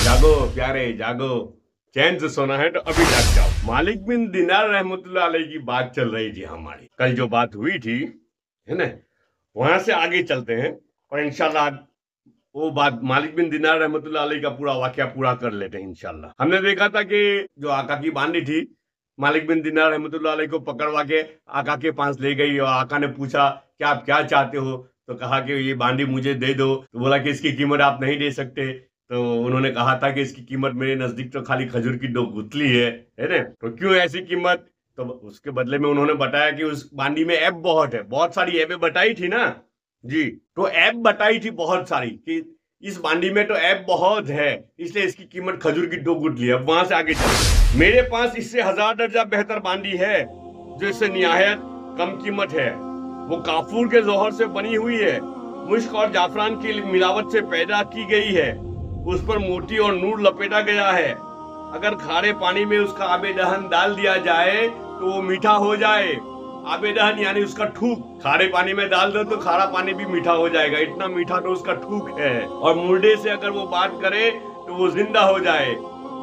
जागो प्यारे जागो, चैन से सोना है तो अभी जाग जाओ। मालिक बिन दिनार रहमतुल्लाह अलैह की बात चल रही थी हमारी, कल जो बात हुई थी है ना, वहां से आगे चलते हैं और इंशाल्लाह वो बात मालिक बिन दिनार रहमतुल्लाह अलैह का पूरा वाकया पूरा कर लेते हैं इंशाल्लाह। हमने देखा था कि जो आका की बांडी थी, मालिक बिन दिनार रहमतुल्लाह अलैह को पकड़वा के आका के पास ले गई और आका ने पूछा कि आप क्या चाहते हो, तो कहा कि ये बांडी मुझे दे दो। तो बोला कि इसकी कीमत आप नहीं दे सकते। तो उन्होंने कहा था कि इसकी कीमत मेरे नजदीक तो खाली खजूर की 2 गुठली है ना, तो क्यों ऐसी कीमत। तो उसके बदले में उन्होंने बताया कि उस बांडी में ऐब बहुत है, बहुत सारी ऐबें बताई थी ना जी, तो ऐब बताई थी बहुत सारी कि इस बांडी में तो ऐब बहुत है, इसलिए इसकी कीमत खजूर की 2 गुठली है। अब वहां से आगे चलते, मेरे पास इससे 1000 दर्जा बेहतर बांडी है जो इससे निहायत कम कीमत है। वो काफूर के जोहर से बनी हुई है, मुश्क और जाफरान की मिलावट से पैदा की गई है, उस पर मोती और नूर लपेटा गया है। अगर खारे पानी में उसका आबे दहन डाल दिया जाए तो वो मीठा हो जाए। आबे दहन यानी उसका ठूक, खारे पानी में डाल दो तो खारा पानी भी मीठा हो जाएगा, इतना मीठा तो उसका ठूक है। और मुर्दे से अगर वो बात करे तो वो जिंदा हो जाए।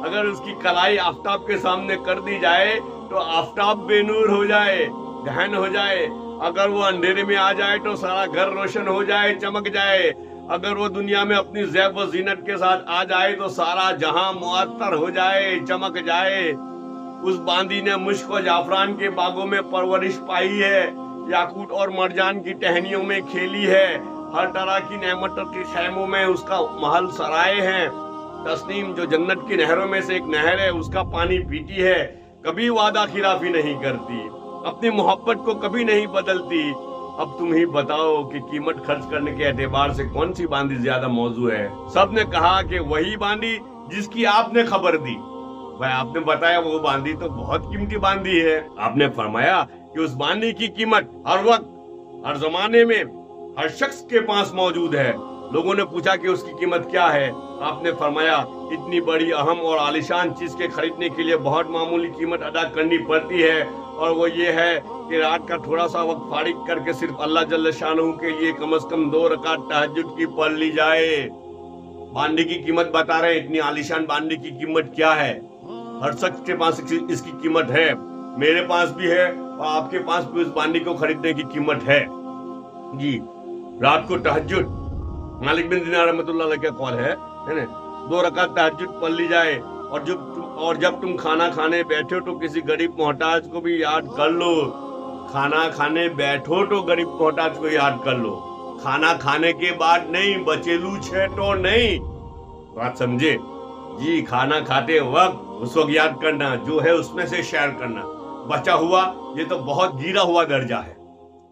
अगर उसकी कलाई आफताब के सामने कर दी जाए तो आफताब बेनूर हो जाए, दहन हो जाए। अगर वो अंधेरे में आ जाए तो सारा घर रोशन हो जाए, चमक जाए। अगर वो दुनिया में अपनी ज़ैब व ज़ीनत के साथ आ जाए तो सारा जहां मुअत्तर हो जाए, चमक जाए। उस बांदी ने मुश्क और जाफरान के बागों में परवरिश पाई है, याकूत और मरजान की टहनियों में खेली है, हर तरह की नेमतों के खैमों में उसका महल सराय है। तस्नीम जो जन्नत की नहरों में से एक नहर है, उसका पानी पीती है, कभी वादा खिलाफी नहीं करती, अपनी मोहब्बत को कभी नहीं बदलती। अब तुम ही बताओ कि कीमत खर्च करने के एतबार से कौन सी बांदी ज्यादा मौजू है। सब ने कहा कि वही बांदी जिसकी आपने खबर दी। भाई आपने बताया वो बांदी तो बहुत कीमती बांदी है। आपने फरमाया कि उस बांदी की कीमत हर वक्त, हर जमाने में, हर शख्स के पास मौजूद है। लोगों ने पूछा कि उसकी कीमत क्या है। आपने फरमाया इतनी बड़ी अहम और आलिशान चीज के खरीदने के लिए बहुत मामूली कीमत अदा करनी पड़ती है, और वो ये है कि रात का थोड़ा सा वक्त फारिग करके सिर्फ अल्लाह जल्ल शानहू के लिए कम से कम 2 रकात तहज्जुद की पढ़ ली जाए। बांडी की कीमत बता रहे हैं, इतनी आलिशान बांडी की कीमत क्या है। हर शख्स के पास इसकी कीमत है, मेरे पास भी है और आपके पास भी उस बांडी को खरीदने की कीमत है जी। रात को तहज्जुद मालिक बिन दिनार रहमतुल्लाह अलैह का कौल है ना, 2 रकात तहज्जुद पढ़ ली जाए। और जब तुम खाना खाने बैठो तो किसी गरीब मोहताज को भी याद कर लो। खाना खाने बैठो तो गरीब मोहताज को याद कर लो, खाना खाने के बाद नहीं, बचेलू छे तो नहीं। बात समझे जी। खाना खाते वक्त उस वक्त याद करना, जो है उसमें से शेयर करना। बचा हुआ ये तो बहुत गिरा हुआ दर्जा है,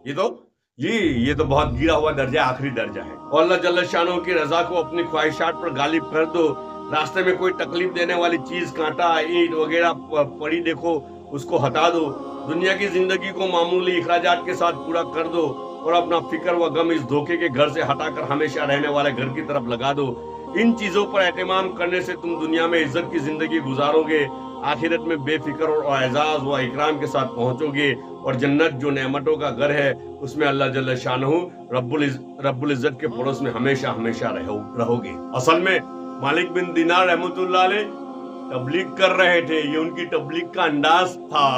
ये तो बहुत गिरा हुआ दर्जा, आखिरी दर्जा है। और अल्लाह जल्ल शानहू की रजा को अपनी ख्वाहिशात पर गालिब कर दो। रास्ते में कोई तकलीफ देने वाली चीज, कांटा, ईंट वगैरह पड़ी देखो, उसको हटा दो। दुनिया की जिंदगी को मामूली इखराजात के साथ पूरा कर दो और अपना फिक्र व गम इस धोखे के घर से हटाकर हमेशा रहने वाले घर की तरफ लगा दो। इन चीजों पर एहतमाम करने से तुम दुनिया में इज्जत की जिंदगी गुजारोगे, आखिरत में बेफिक्र और एजाज व इकराम के साथ पहुंचोगे, और जन्नत जो नेमतों का घर है उसमें अल्लाह जल्ल शानहू रब्बुल इज्जत के पड़ोस में हमेशा हमेशा रहोगे। असल में मालिक बिन दिनार रहमतुल्लाह अलैह तबलीग कर रहे थे, ये उनकी तबलीग का अंदाज था।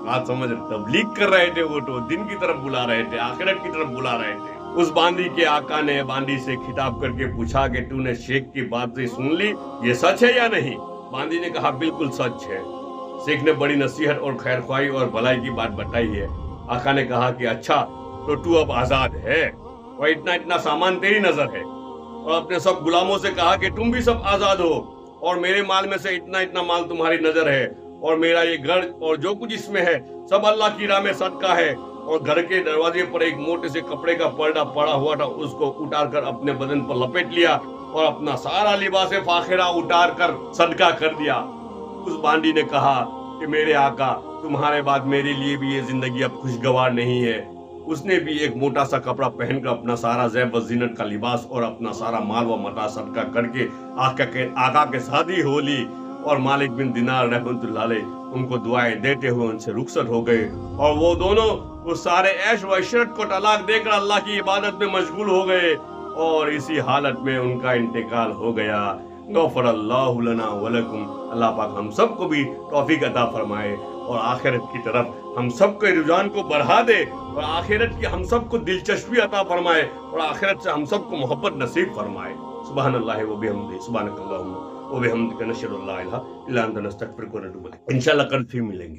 बात समझ, तबलीग कर रहे थे, वो तो दिन की तरफ बुला रहे थे, आखिरत की तरफ बुला रहे थे। उस बांदी के आका ने बांदी से खिताब करके पूछा कि तूने शेख की बात से सुन ली, ये सच है या नहीं। बांदी ने कहा बिल्कुल सच है। शेख ने बड़ी नसीहत और खैरख्वाही और भलाई की बात बताई है। आका ने कहा कि अच्छा, तो तू अब आजाद है और इतना इतना सामान तेरी नजर है। और अपने सब गुलामों से कहा कि तुम भी सब आजाद हो, और मेरे माल में से इतना इतना माल तुम्हारी नजर है, और मेरा ये घर और जो कुछ इसमें है सब अल्लाह की राह में सदका है। और घर के दरवाजे पर एक मोटे से कपड़े का पर्दा पड़ा हुआ था, उसको उतार कर अपने बदन पर लपेट लिया और अपना सारा लिबास फाखिरा उतार कर सदका कर दिया। उस बांदी ने कहा कि मेरे आका, तुम्हारे बाद मेरे लिए भी ये जिंदगी अब खुशगवार नहीं है। उसने भी एक मोटा सा कपड़ा पहनकर अपना सारा ज़ैब व ज़ीनत का लिबास और अपना सारा माल व मता सदका करके आका के साथ ही हो ली। और मालिक बिन दिनार रहमतुल्लाह अलैह उनको दुआएं देते हुए उनसे रुखसत हो गए, और वो दोनों उस सारे ऐश व इशरत को तलाक देकर अल्लाह की इबादत में मशगूल हो गए, और इसी हालत में उनका इंतकाल हो गया। गफर अल्लाहु लना व लकुम। अल्लाह पाक हम सबको भी तौफीक अता फरमाए और आखिरत की तरफ हम सबके रुझान को बढ़ा दे और आखिरत की हम सबको दिलचस्पी अता फरमाए और आखिरत से हम सबको मोहब्बत नसीब फरमाए। सुबहानल्लाहि व बिहम्दिही सुबहानकल्लाहुम्मा व बिहम्दिका नशहदु अल्ला इलाहा इल्ला अंता नस्तगफिरुका व नतूबु इलैक। इंशाअल्लाह कल फिर मिलेंगे।